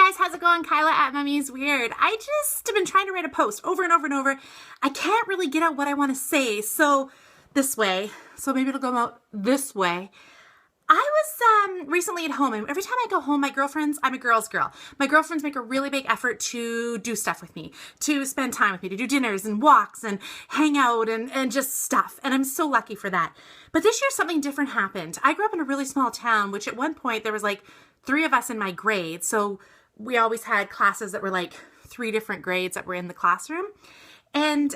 guys, how's it going? Kyla at Mummy's Weird. I just have been trying to write a post over and over and over. I can't really get out what I want to say, so maybe it'll go out this way. I was recently at home, and every time I go home, my girlfriends, I'm a girl's girl. My girlfriends make a really big effort to do stuff with me, to spend time with me, to do dinners and walks and hang out and just stuff. And I'm so lucky for that. But this year, something different happened. I grew up in a really small town, which at one point there was like 3 of us in my grade. So we always had classes that were like 3 different grades that were in the classroom. And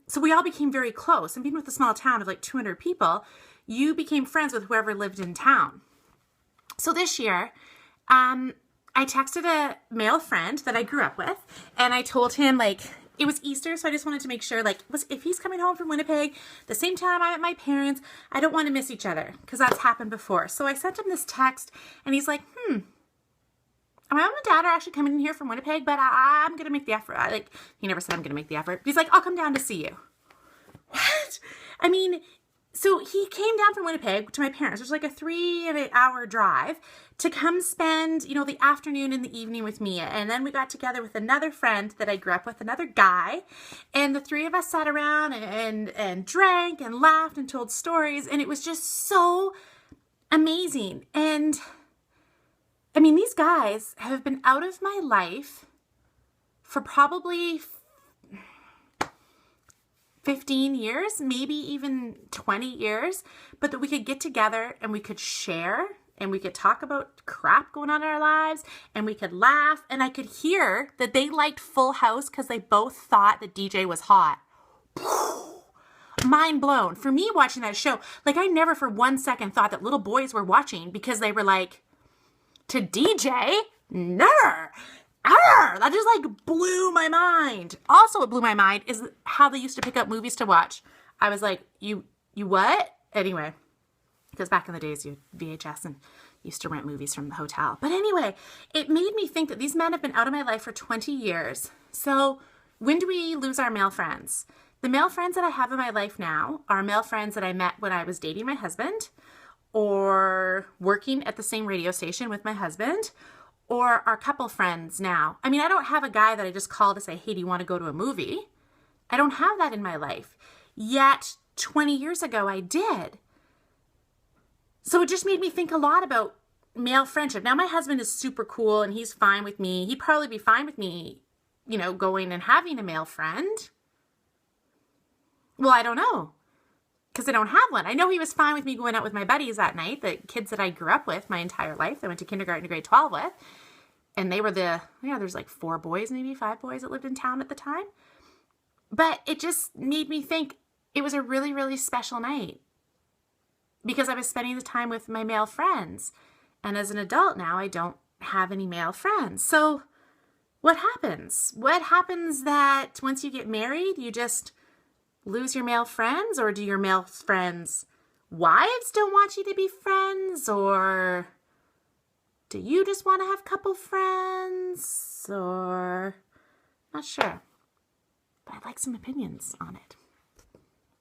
so we all became very close. And being with a small town of like 200 people, you became friends with whoever lived in town. So this year, I texted a male friend that I grew up with, and I told him, like, it was Easter, so I just wanted to make sure, like, if he's coming home from Winnipeg, the same time I'm at my parents', I don't want to miss each other, because that's happened before. So I sent him this text, and he's like, my mom and dad are actually coming in here from Winnipeg, but I'm going to make the effort. He never said I'm going to make the effort. He's like, I'll come down to see you. What? I mean, so he came down from Winnipeg to my parents, which was like a 3-hour drive, to come spend, the afternoon and the evening with me. And then we got together with another friend that I grew up with, another guy. And the 3 of us sat around and drank and laughed and told stories. And it was just so amazing. And I mean, these guys have been out of my life for probably 15 years, maybe even 20 years, but that we could get together and we could share and we could talk about crap going on in our lives and we could laugh, and I could hear that they liked Full House because they both thought that DJ was hot. Mind blown. For me, watching that show, like, I never for 1 second thought that little boys were watching, because they were like, to DJ? Never. That just like blew my mind. Also, what blew my mind is how they used to pick up movies to watch. I was like, you what? Anyway, because back in the days, you had VHS and used to rent movies from the hotel. But anyway, it made me think that these men have been out of my life for 20 years. So when do we lose our male friends? The male friends that I have in my life now are male friends that I met when I was dating my husband, or working at the same radio station with my husband, or our couple friends now. I mean, I don't have a guy that I just call to say, hey, do you want to go to a movie? I don't have that in my life. Yet 20 years ago, I did. So it just made me think a lot about male friendship. Now, my husband is super cool and he's fine with me. He'd probably be fine with me, going and having a male friend. Well, I don't know, because I don't have one. I know he was fine with me going out with my buddies that night, the kids that I grew up with my entire life. I went to kindergarten to grade 12 with. And they were there's like 4 boys, maybe 5 boys that lived in town at the time. But it just made me think it was a really, really special night, because I was spending the time with my male friends. And as an adult now, I don't have any male friends. So what happens? What happens that once you get married, you just lose your male friends? Or do your male friends' wives don't want you to be friends? Or do you just want to have couple friends? Or not sure. But I'd like some opinions on it.